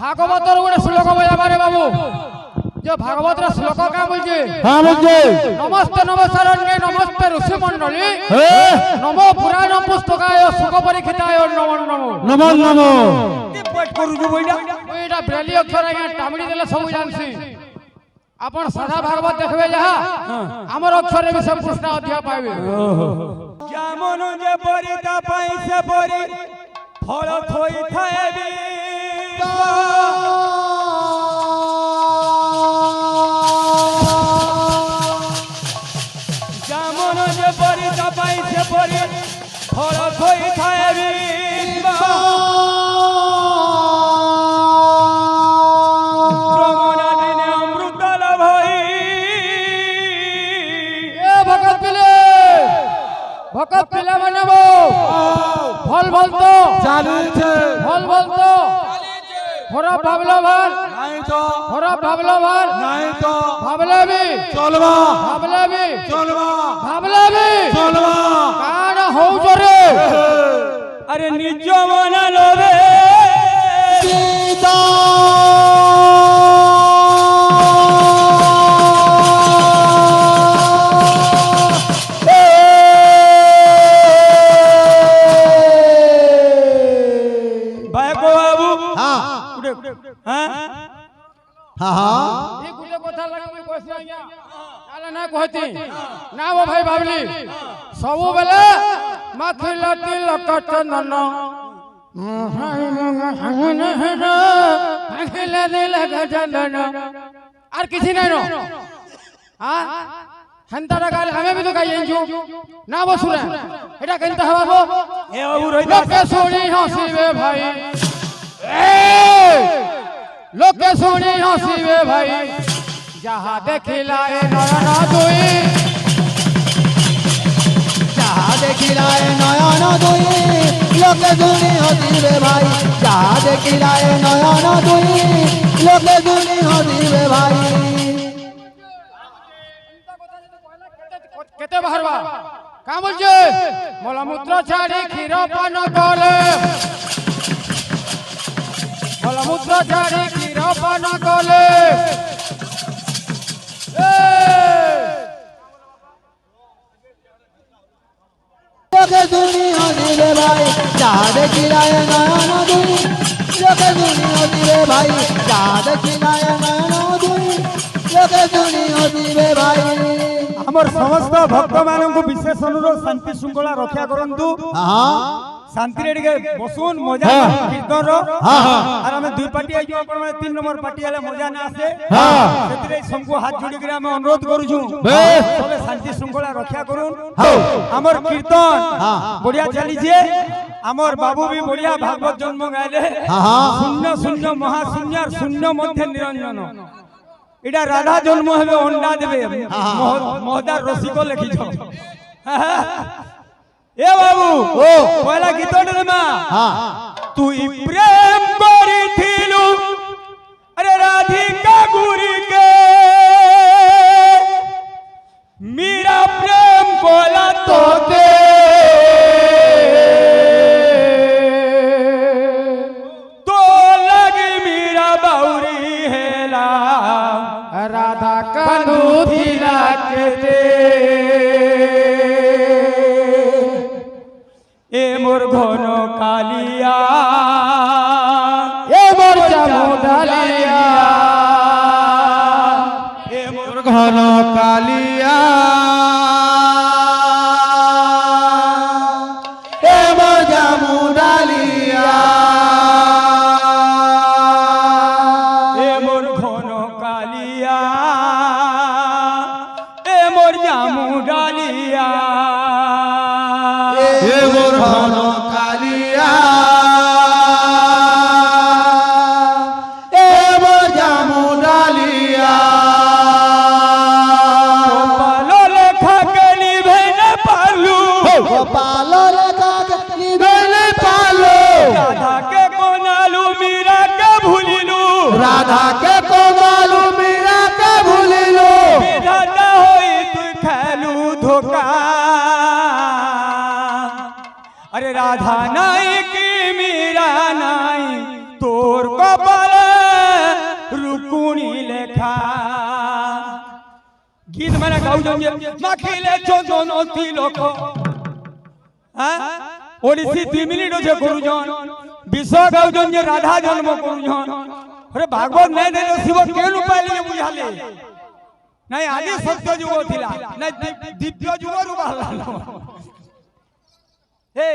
ভাগবতর গোটে শ্লোক বলবারে বাবু যে ভাগবতর শ্লোক কা বলছে হ্যাঁ বলছে নমস্তে নমস্কারণ্যে নমস্তে ঋষি মণ্ডলী নমো পুরাণ পুস্তকায় সুখ পরীক্ষিতায় নমো নমো নমো নমো পাঠ করুছু বইটা ওইটা ব্রেলি অক্ষর আজ্ঞা টামড়ি দেলে সবু জানছি আপন সাদা ভাগবত দেখবে যাহা আমার অক্ষরে বি সব কৃষ্ণ অধ্যায় পাইবে যেমন যে পরিতা পাইছে পরি ফল থই থাইবি যেমন যে পরিতা পাইছে পরি ফল থই থাইবি ভকত পিলা বানাবো ফল বলতো চালিছে ফল বলতো খরাব ভাবলো ভাল নাই তো খরাব ভাবলো ভাল নাই তো ভাবলে বি চলবা ভাবলে বি চলবা ভাবলে বি চলবা কান হউছ রে আরে নিজ মন লোভে সীতা এই গুলে কথা লাগা মই কইছি আজ্ঞা তালে না কইতি না ও ভাই ভাবলি সবু বেলে মাথিলা তিলক চন্দন মাখিলা তিলক চন্দন আর কিছু নাই ন হ্যাঁ হন্তারা গালে আমি বি তো গাই আইছু না বসুরা এটা কেনতে হবা গো এ বাবু রই লোকে শুনি হাসিবে ভাই লোকে শুনি হাসিবে ভাই যাহা দেখিলা এ নয়ন দুই যাহা দেখিলা এ নয়ন দুই লোকে শুনি হসিবে ভাই যাহা দেখিলা এ নয়ন দুই লোকে শুনি হসিবে ভাই কেতে বাহারবা কা বলছে মলমূত্র ছাড়ি ক্ষীর পান কলে মলমূত্র ছাড়ি ক্ষীর পান কলে লোকে শুনি হসিবে ভাই যাহা দেখিলা এ নয়ন দুই লোকে শুনি হসিবে ভাই যাহা দেখিলা এ নয়ন দুই লোকে শুনি হসিবে ভাই আমার সমস্ত ভক্ত মানଙ୍କୁ বিশেষ অনুরোধ শান্তি শৃঙ্খলা রক্ষা করন্তু শান্তি রে টিকে বসুন মজা কীর্তন আর আমি দুই পার্টি আইছো আপন মানে 3 নম্বর পার্টি আলে মজা না আসে সেতিরে সবকু হাত জোড়ি করে আমি অনুরোধ করুছু সবে শান্তি শৃঙ্খলা রক্ষা করুন আমার কীর্তন বড়িয়া চালিছে আমার বাবু বি বড়িয়া ভাগবত জন্ম গাইলে শূন্য শূন্য মহাশূন্য আর শূন্য মধ্যে নিরঞ্জন এটা রাধা জন্ম হবে অন্ডা দেবে মহদার রসিক লিখিছ এ বাবু ও পয়লা গীতটা মা তুই প্রেম করিথিলু আরে রাধিকা গুরিকে মীরা প্রেম কলা তোতে তো লাগি মীরা বাউরি হেলা রাধা কানু থিলা কেতে এ মোর ঘন কালিয়া এ মোর জামু ডালিয়া এ মোর ঘন কালিয়া এ মজা মুডালিয়া এ মোর ঘন কালিয়া এ মোর জামু ডালিয়া এ মোর ঘন কালিয়া এ মজা মুডালিয়া পালো লেখা কেলি ভেনে পালু গোপাল লেখা নিবেলে পালো রাধাকে কোনালু মীরাকে ভুলিলু রাধাকে কোমালু মীরাকে ভুলিলো বিধাতা হই তুই খেলু ধোকা আরে রাধা নাই কি মীরা নাই তোর কপালে গাউজন যে মাখিলে চন্দন তিলক হ্যাঁ ওড়িশি 2 মিনিট যে করুজন বিশ্ব গাউজন যে রাধা জন্ম করুজন আরে ভাগবত নাই দে শিব কে রূপায় লিয়ে বুঝালে নাই আদি সত্য যুগ থিলা নাই দিব্য যুগ রূপ বাহালা हे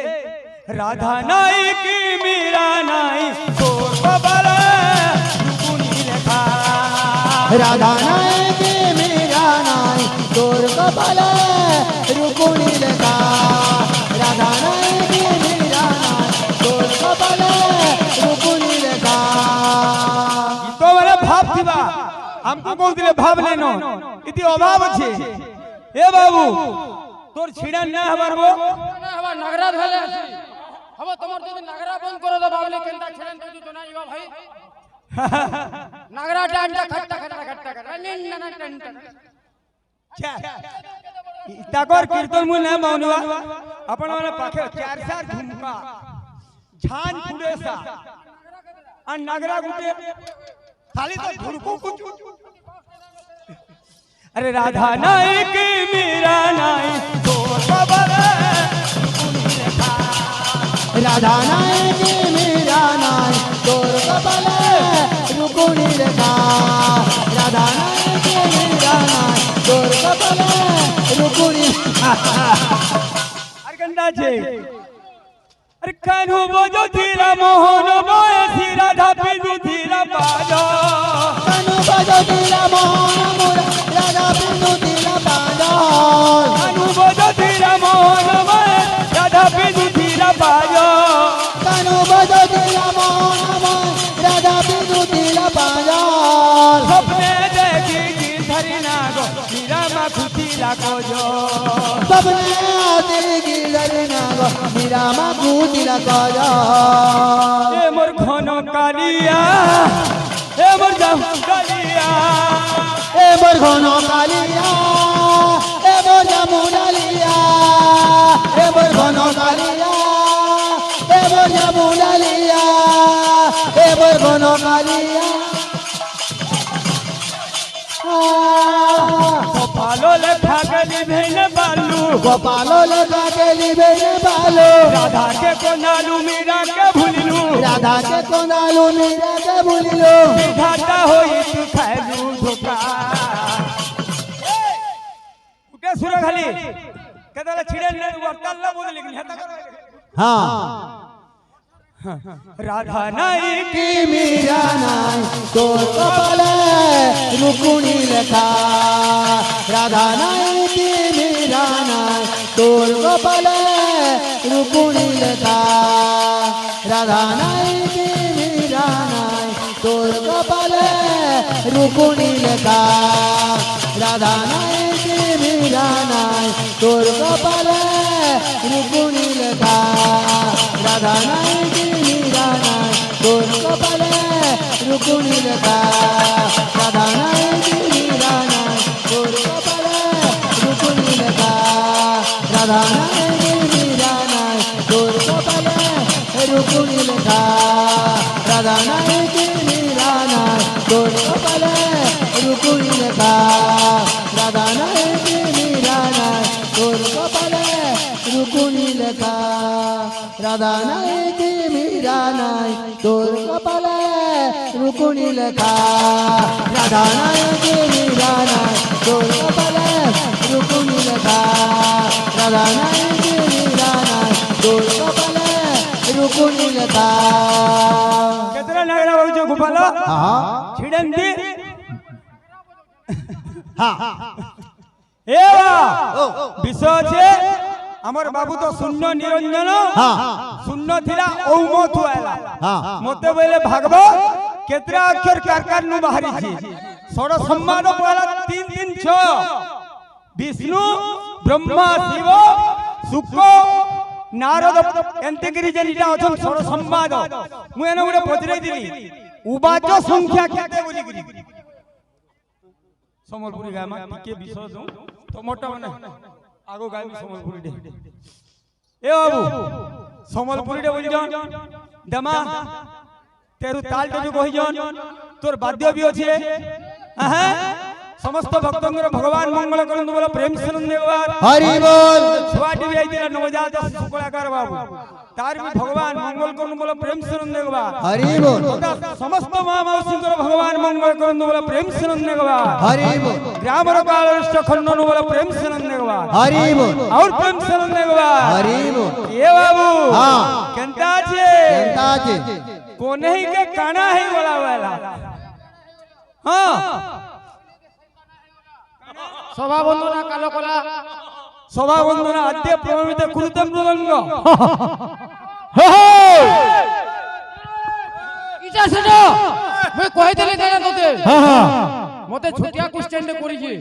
राधा नाई की मीरा नाई तो कबला रुकुनी लेखा राधा नाई की मीरा नाई तोर कपाल रुकुनी लेखा राधा नाई की मीरा नाई तोर कपाल रुकुनी लेखा तो वाला भाव थिबा हमको कौन दिले भाव लेनो इति अभाव छे ए बाबू তোর ছিড়া না হবার গো না হবা নগরা ধলে আসি হবা তোমার যদি নগরা বন্ধ করে দাও বাবলে কেনটা ছেড়েন তুই তো না ইবা ভাই নগরা ডান্ডা খট্টা খট্টা খট্টা খট্টা নিন না টান্টা তাকর কীর্তন মু না মাউনবা আপন মানে পাখে চার চার ঝুমকা ঝান ফুড়েসা আর নগরা গুটে খালি তো ধুরকু কুচু अरे राधा नाई की मीरा नाई तो कबल राधा नाई की मीरा नाई तोर कपाल रुकुनी लेखा राधा नाई की मीरा नाई तोर कपाल रुकुनी अरे गंदा छे अरे कान्हू बजो धीरा मोहन बयसी राधा पिंदु धीरा बाजो कान्हू बजो धीरा मोहन मोरा राधा पिंदु धीरा बाजो कान्हू बजो धीरा मोहन बयसी राधा पिंदु धीरा बाजो कान्हू बजो धीरा मोहन मोरा राधा पिंदु धीरा बाजो सपने देखी की धरी नागो मीरा मा खुशी लागो जो सबने आते गिलर नागो मीरा मा खुशी लागो जो ए मोर घन कालिया ए मोर जाम कालिया ए मोर घन कालिया ए मोर जामुनालिया ए मोर घन कालिया ए मोर जामुनालिया ए मोर घन कालिया गोपालो लेखा गली भेन बालू गोपालो लगा के लिबे बालो राधा के कोनालू मीरा के भूलिलू राधा के कोनालू मीरा के भूलिलो घाटा होई तू खालू धोखा उके सुर खाली कदला छिड़े ने वरतल्ला बोल लेकिन हेता कर हाँ राधा नाई की मीरा नाई तोर कपाल रुकुनी लेखा राधा नाई की मीरा नाई तोर कपाल रुकुनी लेखा राधा नाई की मीरा नाई तोर कपाल रुकुनी लेखा राधा नाई की मीरा नाई तोर कपाल रुकुनी लेखा राधा नाई की मीरा नाई तोर कपाल रुकुनी लेखा राधा नाई की मीरा नाई तोर कपाल रुकुनी लेखा राधा नाई की मीरा नाई तोर कपाल रुकुनी लेखा राधा नाई की मीरा नाई तोर कपाल रुकुनी लेखा राधा नाई की मीरा नाई तोर कपाल रुकुनी लेखा राधा नाई की मीरा नाई तोर कपाल रुकुनी लेखा राधा नाई की मीरा नाई तोर कपाल रुकुनी लेखा राधा नाई की मीरा नाई तोर कपाल रुकुनी लेखा केतरा नगरा होई गोपाला हाँ छिड़न दी हाँ ए विषय छे আমার বাবু তো শূন্য নিরঞ্জন শূন্য থিলা ঔম থুয়ালা মতে বলে ভাগবত কেতরা অক্ষর কারকার নু বাহারিছি ষড় সম্মান পড়া 3 3 6 বিষ্ণু ব্রহ্মা শিব শুক্র নারদ এন্তেগিরি যেটা অছন ষড় সম্বাদ মু এনে গুড়ে পচরাই দিলি উবাচ সংখ্যা কেতে বলি গরি সম্বলপুরি গামা টিকে বিষয় দউ তোমটা মানে আগো গাইবি সম্বলপুরি ডে এ বাবু সম্বলপুরি ডে বলি জন দমা তেরু তালটা যে কহি জন তোর বাদ্য বি আছে হ্যাঁ समस्त भक्तों भगवान मंगल करंतु बोलो प्रेम से नंदेवार हरि बोल छुआटी भी आइतिला नवजात शिशु कलाकार बाबू तार भी भगवान मंगल करंतु बोलो प्रेम से नंदेवार हरि बोल समस्त महामाउसी भगवान मंगल करंतु बोलो प्रेम से नंदेवार हरि बोल ग्रामर कालष्ट खंडन बोलो प्रेम से नंदेवार हरि बोल और प्रेम से नंदेवार हरि बोल ये बाबू हां केंता छे कोने ही के काना है बोला वाला हां सभा बंधना कालो कला सभा बंधना आद्य प्रमित कुरुतम मृदंग इजा सेनो मैं कहि देले देना तोते मते छुटिया क्वेश्चन दे करी जे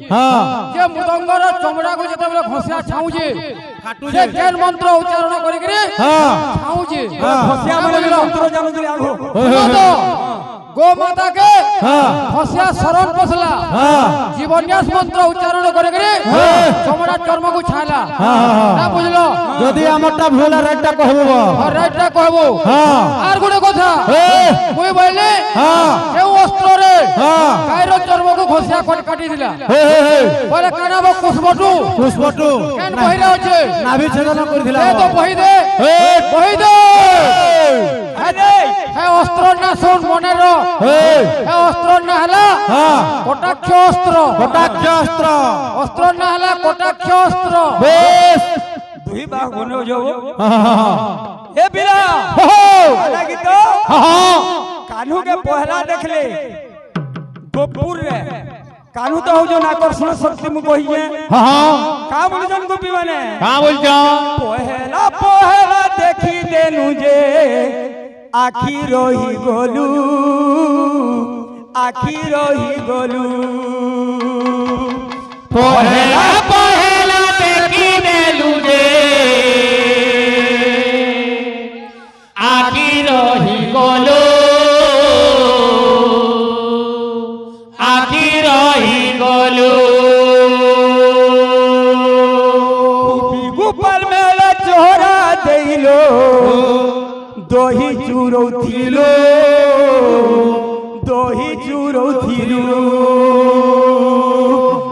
जे मृदंगर चमड़ा को जते बोले घसिया छाऊ जे से केन मंत्र उच्चारण करी करे छाऊ जे घसिया माने मंत्र जानो दिले आगो गो माता के फसिया शरण पसला जीवन्यास मंत्र उच्चारण करे करे चमड़ा चर्म को छाला ना बुझलो যদি আমারটা ভুল আর রাইটটা কহবো আর রাইটটা কহবো আর গুড়ে কথা কই বইলে কেউ অস্ত্র রে কাইরো চর্ম को ঘষিয়া কাটি দিলা বলে কানাব কুশবটু কেন বহিরে আছে নাভি ছেদন করে দিলা এ তো বহি দে হে অস্ত্র না শুন মনে র হে অস্ত্র না হলা কটাক্ষ অস্ত্র অস্ত্র না হলা কটাক্ষ অস্ত্র বেশ দুই বাঘ বনে যাও ए बिला आला की तो कान्हू के पहला देखले गोपुर रे कान्हू तो हो जो आकर्षण शक्ति मु कहिए का बोल जन गोपी माने का बोल जा पहला देखी देनु जे आखी रही गोलू पहला देखी देलू जे आखी रही गोलू गोपाल मेला चोरा देलो दोही चूरौथिलो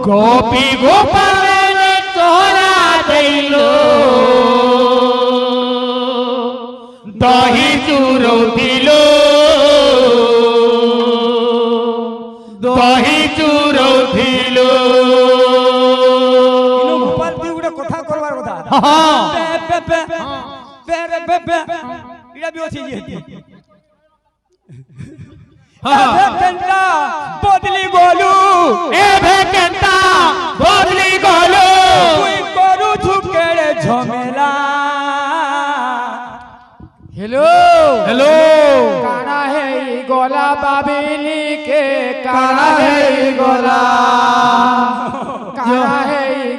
गोपी गोपाल चोरा देलो दही चूरौथिलो गोपाल ती गुडे कथा करवार कथा पे इडा भी अछि जे भेकेंता बदली गोलू कोई करू झुकेड़े झमेला हेलो काना है ई गोला बाबिली के काना है ई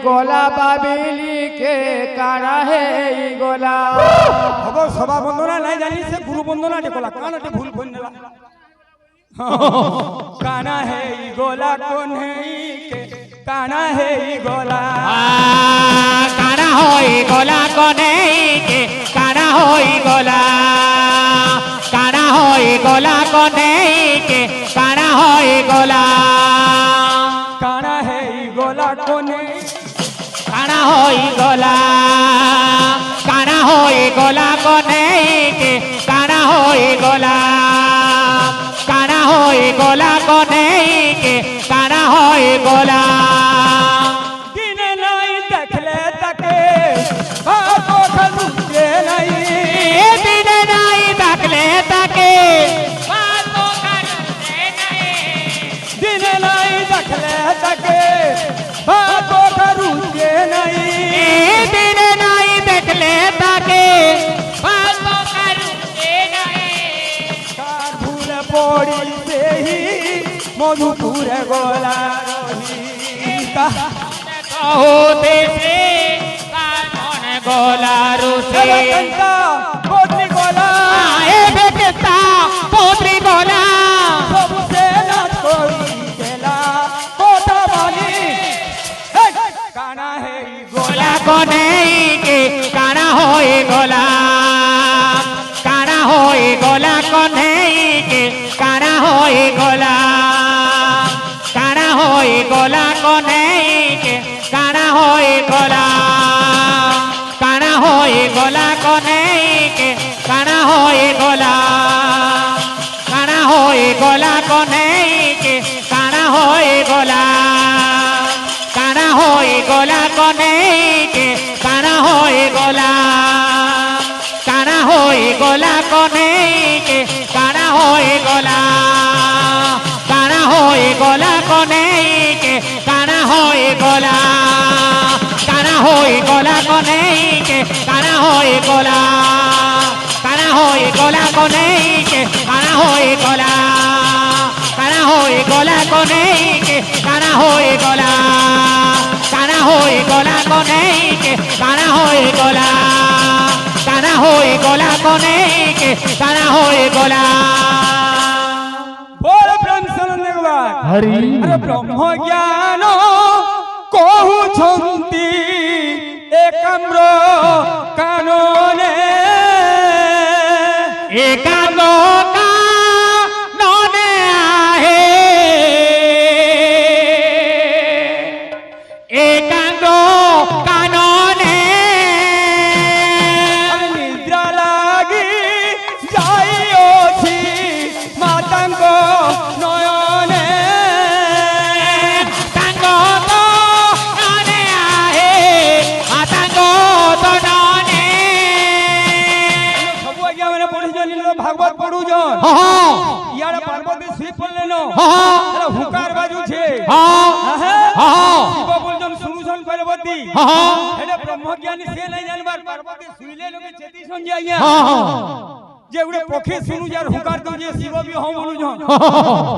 गोला बाबिली के काना है ई गोला अब सभा बंदना नहीं जानी से गुरु बंदना देखला कानाटे भूल कोन नेला काना है ई गोला कोन है के काना है ई गोला काना होई गोला कोने के काना होई गोला कोने के काना होई गोला काना है ई गोला कोने काना होई गोला कोने के काना होई गोला कोने के काना होई गोला दिन नहीं देखले तके बातो खलुके नहीं दिन नहीं देखले तके दिन नहीं देखले तके बातो खलुके नहीं दिन नहीं देखले तके काठूर पड़ी से ही मधुपुर गोला रही कहो देसे कानन गोला रुसे कंता पोत्री गोला ए बेटा पोत्री गोला सबसे ना कोई गेला कोटा वाली काना है ई गोला कोने के काना होए गोला कोने के काना होए गोला গলা কনেকে কানা হয়ে গলা কানা হয়ে গলা কনেকে কানা হয়ে গলা কানা হয়ে গলা কনেকে কানা হয়ে গলা কানা হয়ে গলা কনেকে কানা হয়ে গলা কানা হয়ে গলা কনেকে কানা হয়ে গলা কানা হয়ে গলা কনেকে কানা হয়ে গলা কানা হয়ে গলা কনেকে কানা হয়ে গলা কানা হয়ে গলা কনেকে কানা হয়ে গলা बोल ब्रह्म शरण हरि अरे ब्रह्म ज्ञान कहउछंती एकाम्र कानने एकांग कानने आहे एकांग कानने निद्रा लागी जाइयोछि मातांग नयने एकांग कानने आहे आतांग तनने सब आज्ञा मैंने पढ़ी जन भागवत पढ़ू जन हाँ यार पार्वती सुई पड़ले न हाँ अरे हुकार बाजू छे हाँ हाँ शिव बोलजन सुनुसन पार्वती हाँ हेले ब्रह्मज्ञानी से नहीं जानबार पार्वती सुईले लोके चेती समझ आज्ञा हाँ जे उडे पक्षी सुनु यार हुकार दो जे शिव भी हम बोलू जन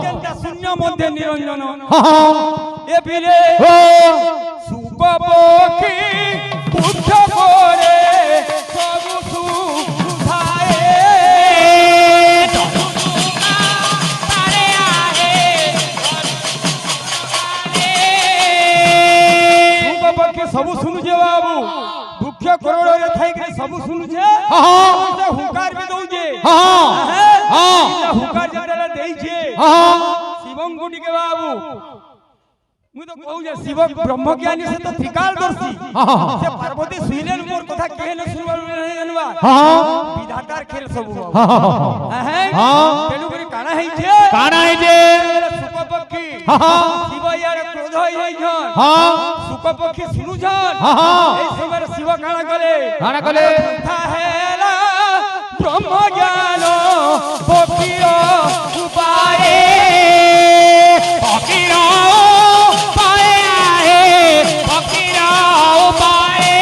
केनटा शून्य मध्य निरंजन ए बिले सुख पक्षी पुष्ठ करे सब सुधाए तारे आहे सुख पक्षी सब सुनु जे बाबू दुख करोड़ रे थाई के सब सुनु छे हाँ हुकार भी दऊ जे हाँ हाँ हुकार जतला देई छे हाँ शिवम गुडी के बाबू मु तो कहू जे शिव ब्रह्मज्ञानी से तो त्रिकालदर्शी से पार्वती सुइलेन मोर कथा के न सुनबा नहीं जानबा विधातार खेल सब बाबू हैं तेनु करी काना है छे काना है जे सुख पक्षी शिव यार क्रोध होई छन सुख पक्षी सुनु छन ए समय शिव काना कले था हेला ब्रह्म ज्ञान पक्षीर उपाय फकीर पाए आहे फकीर पाए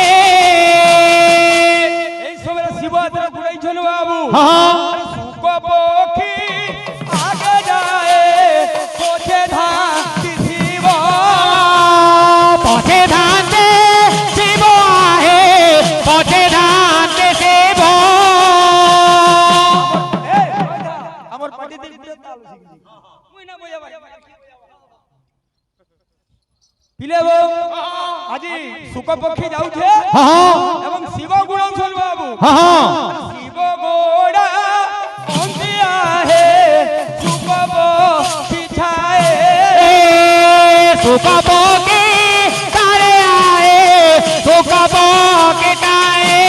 এই সময় শিব আদর গুড়াইছেন বাবু সুখ পক্ষী আগে যায় পথে ধাতি শিব পথে ধানতে শিব আহে পথে ধানতে শিব আমার পাটিতে তাল শিখছি মুই না বইয়া ভাই পিলেব আজি সুখ পক্ষী যাউছে এবং শিব গুণাউছন বাবু শিব গোড়া অন্তিয়া হে সুখ পক্ষী ছায়ে सुख पोके तारे आए सुख पोके ताए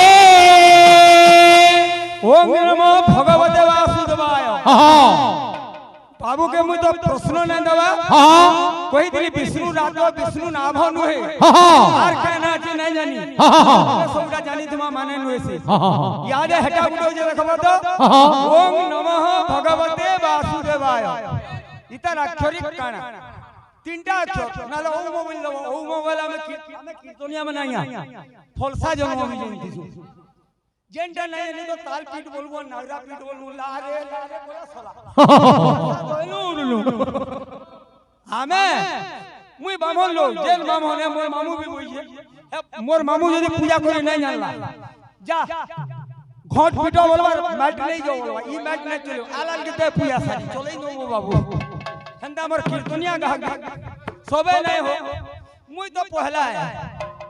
ओम नमो भगवते वासुदेवाय बाबू के मुई तो प्रश्न न दवा कहि दिली विष्णु रातो विष्णु नाभ नुहे आर कहना छै नहीं जानी सबटा जानी तुमा माने नुहे से याद है हटा उठो जे रखबो तो ओम नमः भगवते वासुदेवाय इतर अक्षरिक काना तीनटा अक्षर नाले ओ मोबाइल दबो ओ मोबाइल में कीर्तनिया में नहीं फलसा जन्म भी जानती छु जेंटा नहीं नहीं तो ताल पीट बोलबो नागरा पीट बोलबो लारे लारे बोला सला हमें मुई बामन लो जेल बामन है मोर मामू भी बोइए मोर मामू यदि पूजा करे नहीं जानला जा घोट पीटो बोलबा मैट नहीं जो बोलबा ई मैट नहीं चलो आलाल के ते पूजा सारी चलै नो बाबू हंदा मोर कीर्तनिया गह सबे नहीं हो मुई तो पहला है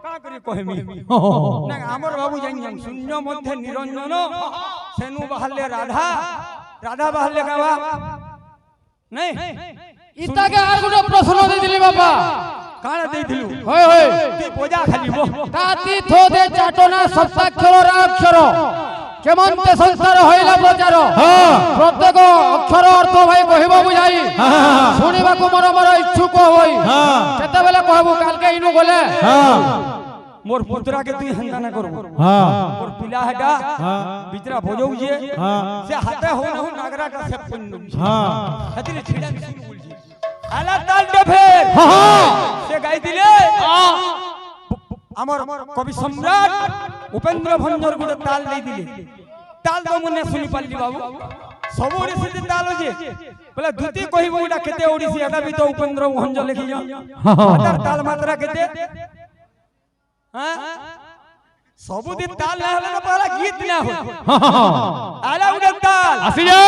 का करी कहमी ना हमर बाबू जान जान शून्य मध्य निरंजन सेनु बहले राधा राधा बहले गावा नहीं ইতাকে আর কোনো প্রশ্ন দেই দিলি বাবা काना दे दिलु হয় হয় ती बोझा खाली वो তাতি থোদে চাটনা সপ্তাক্ষর অক্ষর কেমন্তে সংসার হইলা প্রচার প্রত্যেক অক্ষর অর্থ ভাই কহিব বুঝাই শুনিব ଯିବାକୁ ମୋର ମୋର ଇଚ୍ଛୁକ ହୋଇ କେତେବେଳେ କହିବୁ କାଲକେ ଇନୁ ଗଲେ मोर पुत्रा के तू हंगा ना करू मोर पिला हटा बिचरा भोजौ जे से हाथे हो न हो नागरा का से पुन हतिरे छिड़ा सुन बोल जे आला ताल दे फेर से गाई दिले हमर कवि सम्राट उपेंद्र भंजर गुड ताल दे दिले ताल तो मने सुनी पाली बाबू सब ओडिसी ताल हो जे बोले दुती कहिबो एटा केते ओडिसी एटा भी तो उपेंद्र भंजर लिखि जा ताल मात्रा केते सबुदिन ताल ना होला ना पहला गीत ना हो आला उडे ताल আসি যাও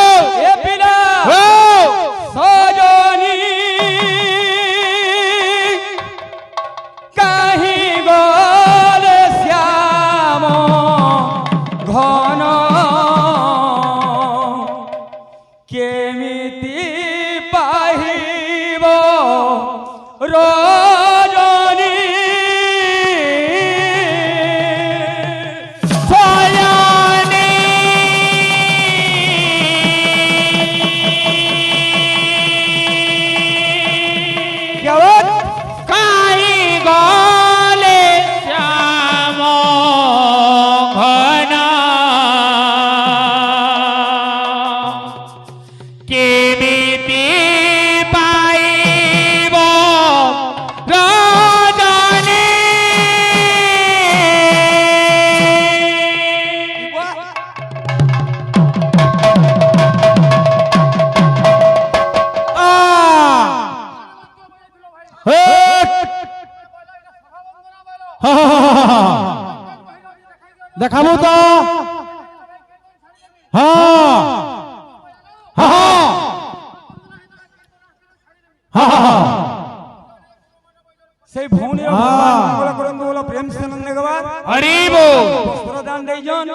ए पिला ও सजनी काहे गले श्याम घन केमिति पाहिब रजनी দেখাবো তো সেই ভৌনি ভগবান করন্তু বলো প্রেম से नंदे गवार হরি বল वस्त्र दान देई जन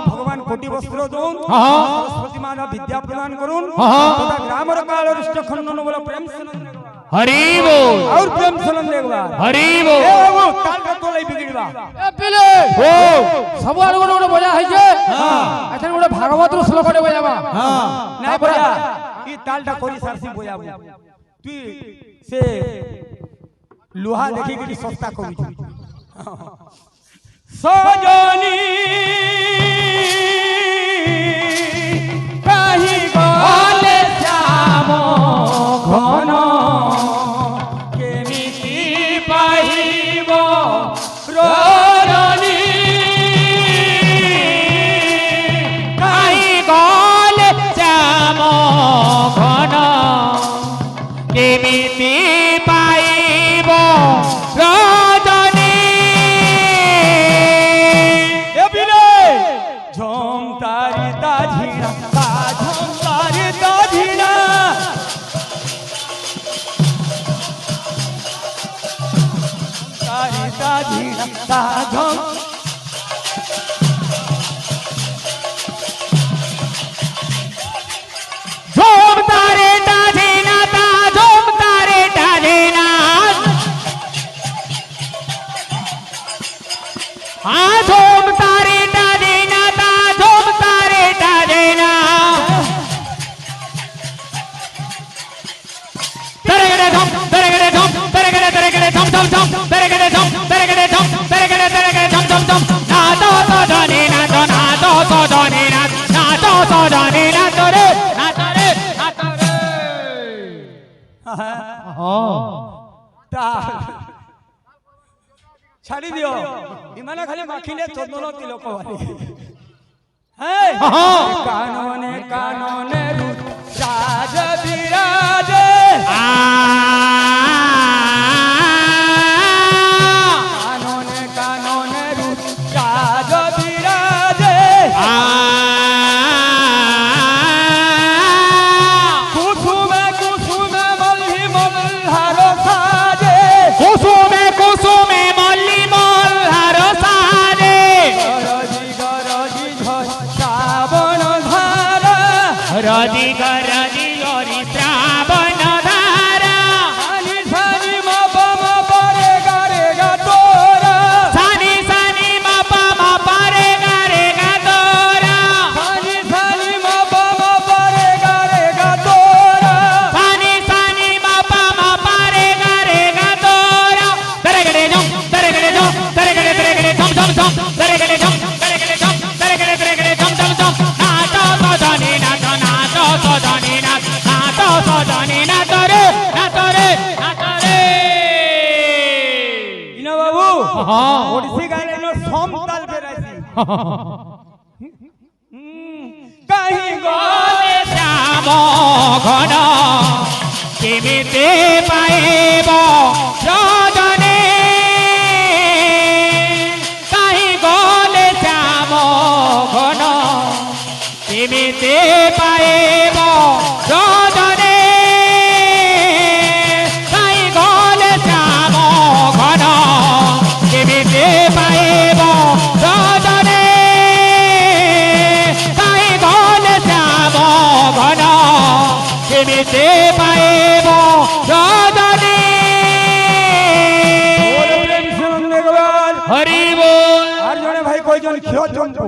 भगवान कोटि वस्त्र दोन सरस्वती माता विद्या प्रदान करून तथा ग्रामर काल रुष्ट खंडन बोलो प्रेम से नंदे गवार হরি বল और प्रेम से नंदे गवार হরি বল ए बाबू ताल का तोलाई बिगड़बा এ পিলে ও সব আর গোটে বজা হইছে এখন গোটে ভাগবতর শ্লোকটে বজাবা না বজা ই তালটা করি সারসি বজাবো তুই সে লোহা দেখি কি সস্তা করিছু সজনী কাহি গলে শ্যাম ঘন কেমিতি পাহিব রজনী কাহি গলে শ্যাম ঘন কেমিতি পাইব রজনী এবিলে ঝম তারি তাঝিনা ঝম তারি তাঝিনা তারি তাঝিনা ঝম ঝোম তারে ডাঝে না তা ঝোম তারে ডাঝে না ঝোম তারে ডাঝে না তা ঝোম তারে ডাঝে না তেরে ঝম তেরে ঝম তেরে ঝম ঝম ঝম তেরে ঝম তেরে ঝম তেরে ঝম ঝম ঝম না তো তো জানে না তো না তো তো জানে না না তো তো জানে না তোরে না তোরে না তোরে ছাড়ি দিও ইমানে খালি মাখিলে চন্দন তিলক বালি হ্যাঁ কাননে কাননে রাজ বিরাজে কাননে কাননে রাজ বিরাজে কুসুমে কুসুমে মল্লি মল্হার সাজে কুসুমে কুসুমে মল্লি মল্হার সাজে গরজি গরজি ঝড় শ্রাবণ ধারা রজি গরজি গরি শ্রাবণ ধারা সানি সানি মা পা রে গা তোরা সানি সানি মা পা রে গা তোরা সানি সানি মা পা রে গা তোরা সানি সানি মা कहीं গলে শ্যাম ঘন কেমিতে পাইব সজনে কাহি গলে শ্যাম ঘন কেমিতে পাইব সজনে কাহি গলে শ্যাম ঘন কেমিতে পাইব সজনে কাহি গলে শ্যাম ঘন কেমিতে পাইব সজনে হরি বল আর জনে ভাই কয়জন ক্ষয় চম্পু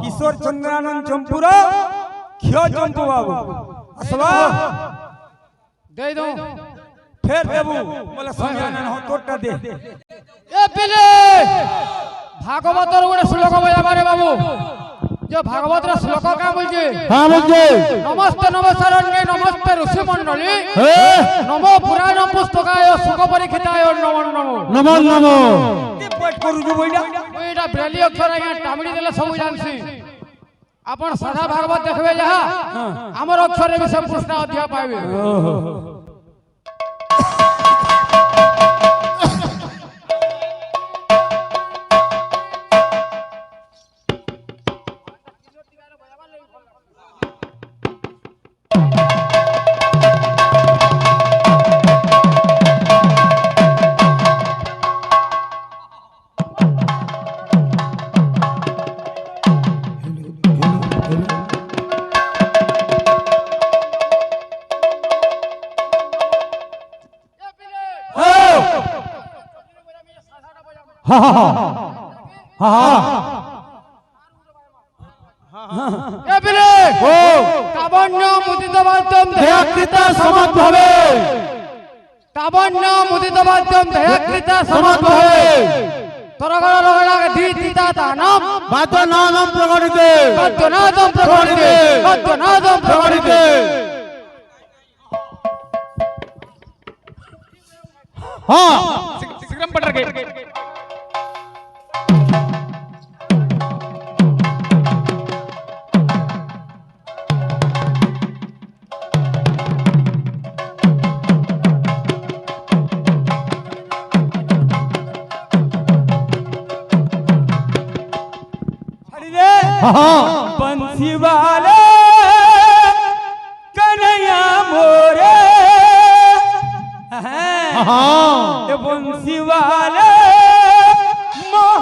কিশোর চন্দ্রানন্দ চম্পুর ক্ষয় চম্পু বাবু আসবা দে দো ফের দেবু বলে সঞ্জয় তোরটা দে এ পিলে ভাগবতর গোটে শ্লোক বজাবারে বাবু যে ভাগবতর শ্লোক কা বলছে হ্যাঁ বলছে নমস্তে নমস্কারণ্যে নমস্তে ঋষি মণ্ডলী নমো পুরাণ পুস্তকায় সুখ পরীক্ষিতায় নমো নমো নমো নমো পেট করুছু বইটা এইটা ব্রেলি অক্ষর আজ্ঞা টামিড়ি দেলে সবু জানছি আপন সাধা ভাগবত দেখবে যাহা আমার অক্ষরে বিষয় প্রশ্ন অধ্যায় পাইবে এ পিলে কাবন্য মুদিত বাদ্যম দেয়াকৃতা সমদ্ভবে কাবন্য মুদিত বাদ্যম দেয়াকৃতা সমদ্ভবে তরগড় রগড়াগে ধীতিতা দানম বাদ্যনাদম প্রকটিতে বাদ্যনাদম প্রকটিতে বাদ্যনাদম প্রকটিতে হ্যাঁ সিগ্রাম পটর গে ছাড়ি দে बंसी वाले कन्हैया मोरे ये बंसी वाले